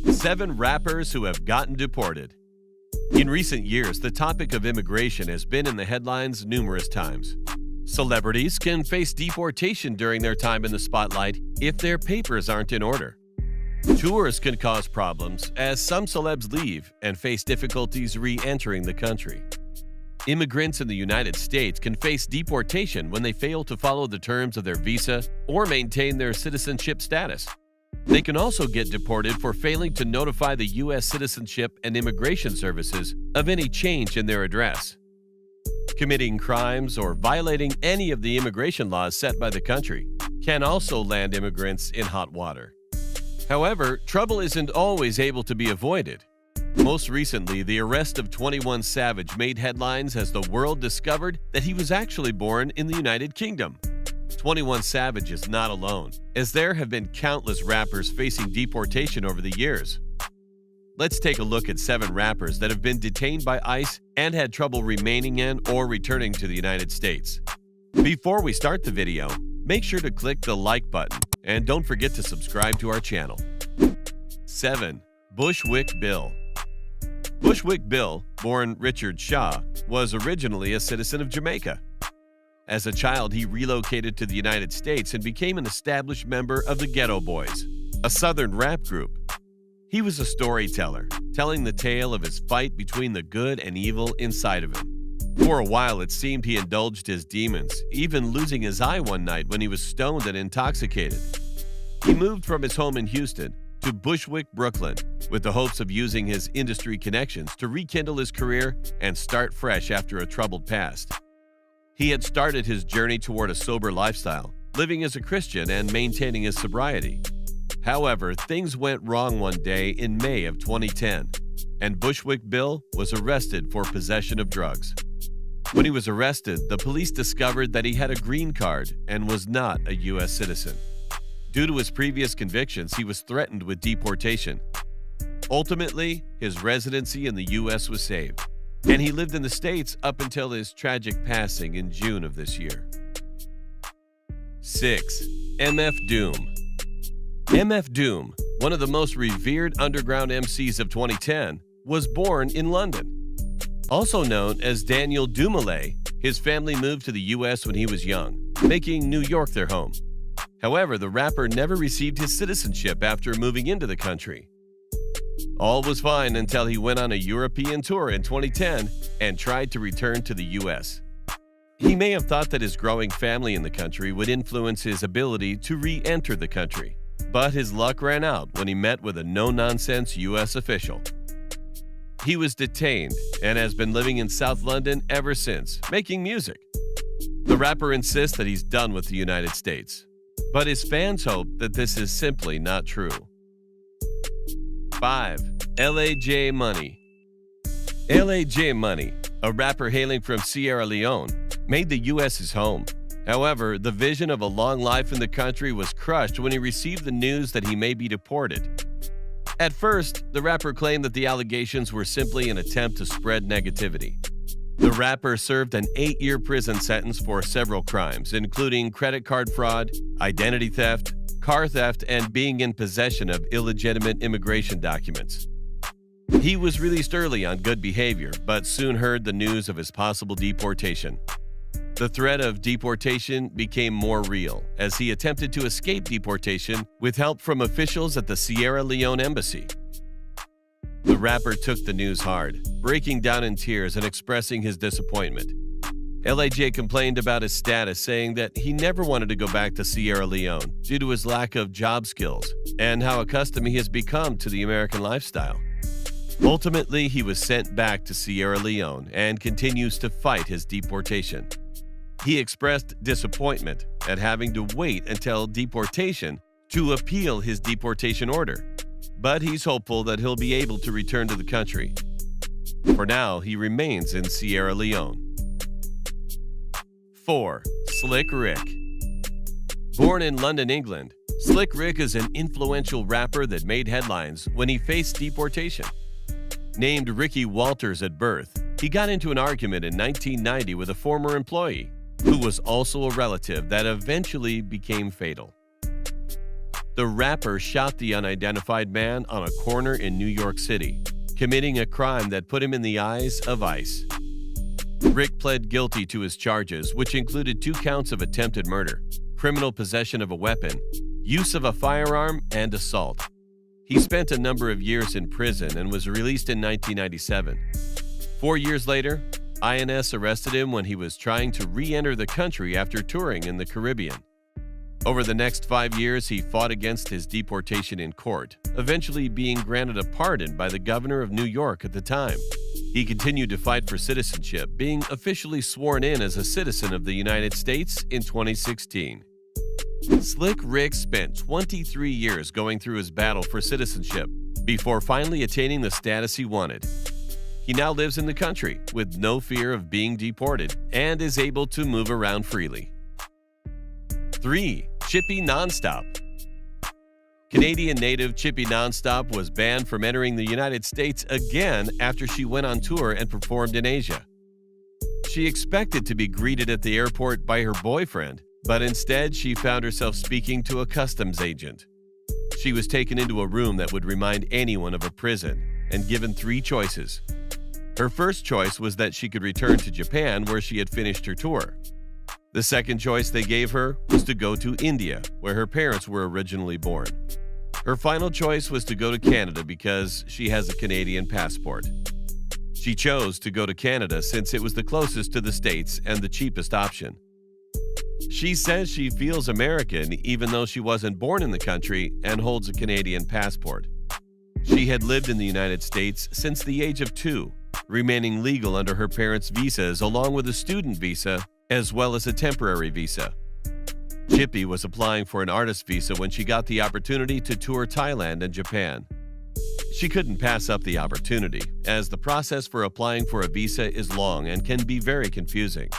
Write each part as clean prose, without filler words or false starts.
7 rappers who have gotten deported. In recent years, the topic of immigration has been in the headlines numerous times. Celebrities can face deportation during their time in the spotlight if their papers aren't in order. Tours can cause problems as some celebs leave and face difficulties re-entering the country. Immigrants in the United States can face deportation when they fail to follow the terms of their visa or maintain their citizenship status. They can also get deported for failing to notify the U.S. Citizenship and Immigration Services of any change in their address. Committing crimes or violating any of the immigration laws set by the country can also land immigrants in hot water. However, trouble isn't always able to be avoided. Most recently, the arrest of 21 Savage made headlines as the world discovered that he was actually born in the United Kingdom. 21 Savage is not alone, as there have been countless rappers facing deportation over the years. Let's take a look at 7 rappers that have been detained by ICE and had trouble remaining in or returning to the United States. Before we start the video, make sure to click the like button and don't forget to subscribe to our channel. 7. Bushwick Bill. Bushwick Bill, born Richard Shaw, was originally a citizen of Jamaica. As a child, he relocated to the United States and became an established member of the Ghetto Boys, a southern rap group. He was a storyteller, telling the tale of his fight between the good and evil inside of him. For a while, it seemed he indulged his demons, even losing his eye one night when he was stoned and intoxicated. He moved from his home in Houston to Bushwick, Brooklyn, with the hopes of using his industry connections to rekindle his career and start fresh after a troubled past. He had started his journey toward a sober lifestyle, living as a Christian and maintaining his sobriety. However, things went wrong one day in May of 2010, and Bushwick Bill was arrested for possession of drugs. When he was arrested, the police discovered that he had a green card and was not a U.S. citizen. Due to his previous convictions, he was threatened with deportation. Ultimately, his residency in the U.S. was saved, and he lived in the States up until his tragic passing in June of this year. 6. MF Doom. MF Doom, one of the most revered underground MCs of 2010, was born in London. Also known as Daniel Dumoulin, his family moved to the U.S. when he was young, making New York their home. However, the rapper never received his citizenship after moving into the country. All was fine until he went on a European tour in 2010 and tried to return to the U.S. He may have thought that his growing family in the country would influence his ability to re-enter the country, but his luck ran out when he met with a no-nonsense U.S. official. He was detained and has been living in South London ever since, making music. The rapper insists that he's done with the United States, but his fans hope that this is simply not true. 5. L.A.J. Money. L.A.J. Money, a rapper hailing from Sierra Leone, made the U.S. his home. However, the vision of a long life in the country was crushed when he received the news that he may be deported. At first, the rapper claimed that the allegations were simply an attempt to spread negativity. The rapper served an 8-year prison sentence for several crimes, including credit card fraud, identity theft, car theft, and being in possession of illegitimate immigration documents. He was released early on good behavior, but soon heard the news of his possible deportation. The threat of deportation became more real as he attempted to escape deportation with help from officials at the Sierra Leone embassy. The rapper took the news hard, breaking down in tears and expressing his disappointment. L.A.J. complained about his status, saying that he never wanted to go back to Sierra Leone due to his lack of job skills and how accustomed he has become to the American lifestyle. Ultimately, he was sent back to Sierra Leone and continues to fight his deportation. He expressed disappointment at having to wait until deportation to appeal his deportation order, but he's hopeful that he'll be able to return to the country. For now, he remains in Sierra Leone. 4. Slick Rick. Born in London, England, Slick Rick is an influential rapper that made headlines when he faced deportation. Named Ricky Walters at birth, he got into an argument in 1990 with a former employee, who was also a relative, that eventually became fatal. the rapper shot the unidentified man on a corner in New York City, committing a crime that put him in the eyes of ICE. Rick pled guilty to his charges, which included 2 counts of attempted murder, criminal possession of a weapon, use of a firearm, and assault. He spent a number of years in prison and was released in 1997. 4 years later, INS arrested him when he was trying to re-enter the country after touring in the Caribbean. Over the next 5 years, he fought against his deportation in court, eventually being granted a pardon by the governor of New York at the time. He continued to fight for citizenship, being officially sworn in as a citizen of the United States in 2016. Slick Rick spent 23 years going through his battle for citizenship before finally attaining the status he wanted. He now lives in the country with no fear of being deported and is able to move around freely. 3. Chippy Nonstop. Canadian native Chippy Nonstop was banned from entering the United States again after she went on tour and performed in Asia. She expected to be greeted at the airport by her boyfriend, but instead she found herself speaking to a customs agent. She was taken into a room that would remind anyone of a prison and given 3 choices. Her first choice was that she could return to Japan, where she had finished her tour. The second choice they gave her was to go to India, where her parents were originally born. Her final choice was to go to Canada because she has a Canadian passport. She chose to go to Canada since it was the closest to the States and the cheapest option. She says she feels American even though she wasn't born in the country and holds a Canadian passport. She had lived in the United States since the age of 2, remaining legal under her parents' visas along with a student visa as well as a temporary visa. Chippy was applying for an artist visa when she got the opportunity to tour Thailand and Japan. She couldn't pass up the opportunity, as the process for applying for a visa is long and can be very confusing.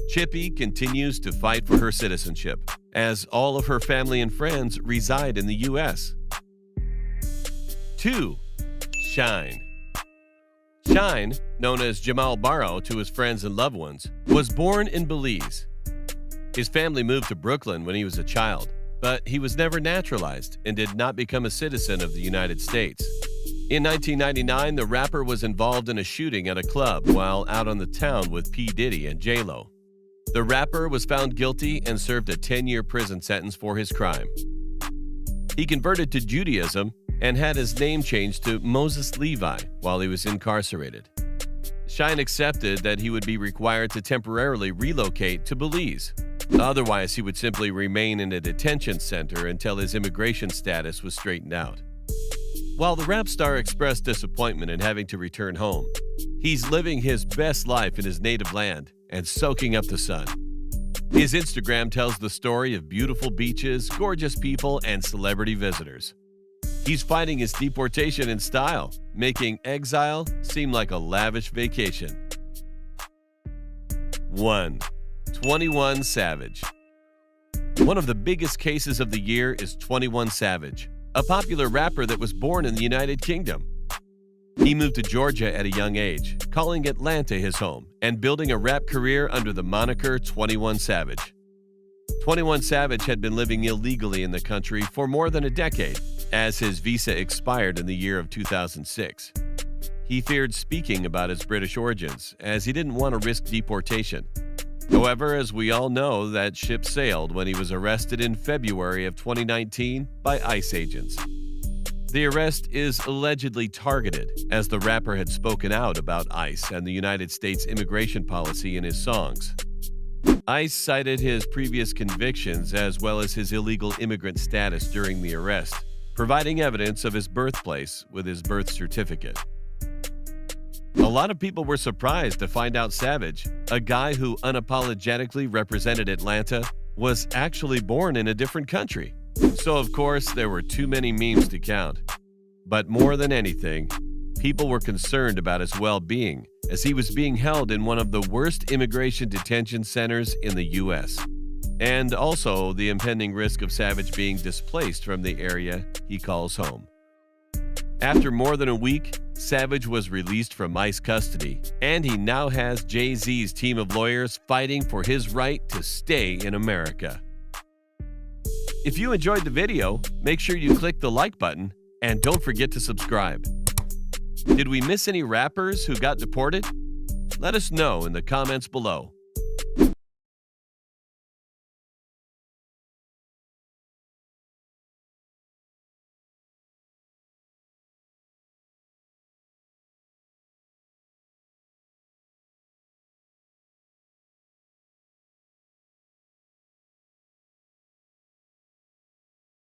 Chippy continues to fight for her citizenship, as all of her family and friends reside in the U.S. 2. Shine. Shine, known as Jamal Barrow to his friends and loved ones, was born in Belize. His family moved to Brooklyn when he was a child, but he was never naturalized and did not become a citizen of the United States. In 1999, the rapper was involved in a shooting at a club while out on the town with P. Diddy and J-Lo. The rapper was found guilty and served a 10-year prison sentence for his crime. He converted to Judaism and had his name changed to Moses Levi while he was incarcerated. Shine accepted that he would be required to temporarily relocate to Belize. Otherwise, he would simply remain in a detention center until his immigration status was straightened out. While the rap star expressed disappointment in having to return home, he's living his best life in his native land and soaking up the sun. His Instagram tells the story of beautiful beaches, gorgeous people, and celebrity visitors. He's fighting his deportation in style, making exile seem like a lavish vacation. 1. 21 Savage. One of the biggest cases of the year is 21 Savage, a popular rapper that was born in the United Kingdom. He moved to Georgia at a young age, calling Atlanta his home, and building a rap career under the moniker 21 Savage. 21 Savage had been living illegally in the country for more than a decade, as his visa expired in the year of 2006. He feared speaking about his British origins, as he didn't want to risk deportation. However, as we all know, that ship sailed when he was arrested in February of 2019 by ICE agents. The arrest is allegedly targeted, as the rapper had spoken out about ICE and the United States immigration policy in his songs. ICE cited his previous convictions as well as his illegal immigrant status during the arrest, providing evidence of his birthplace with his birth certificate. A lot of people were surprised to find out Savage, a guy who unapologetically represented Atlanta, was actually born in a different country. So of course, there were too many memes to count. But more than anything, people were concerned about his well-being, as he was being held in one of the worst immigration detention centers in the U.S., and also the impending risk of Savage being displaced from the area he calls home. After more than a week, Savage was released from ICE custody, and he now has Jay-Z's team of lawyers fighting for his right to stay in America. If you enjoyed the video, make sure you click the like button and don't forget to subscribe. Did we miss any rappers who got deported? Let us know in the comments below.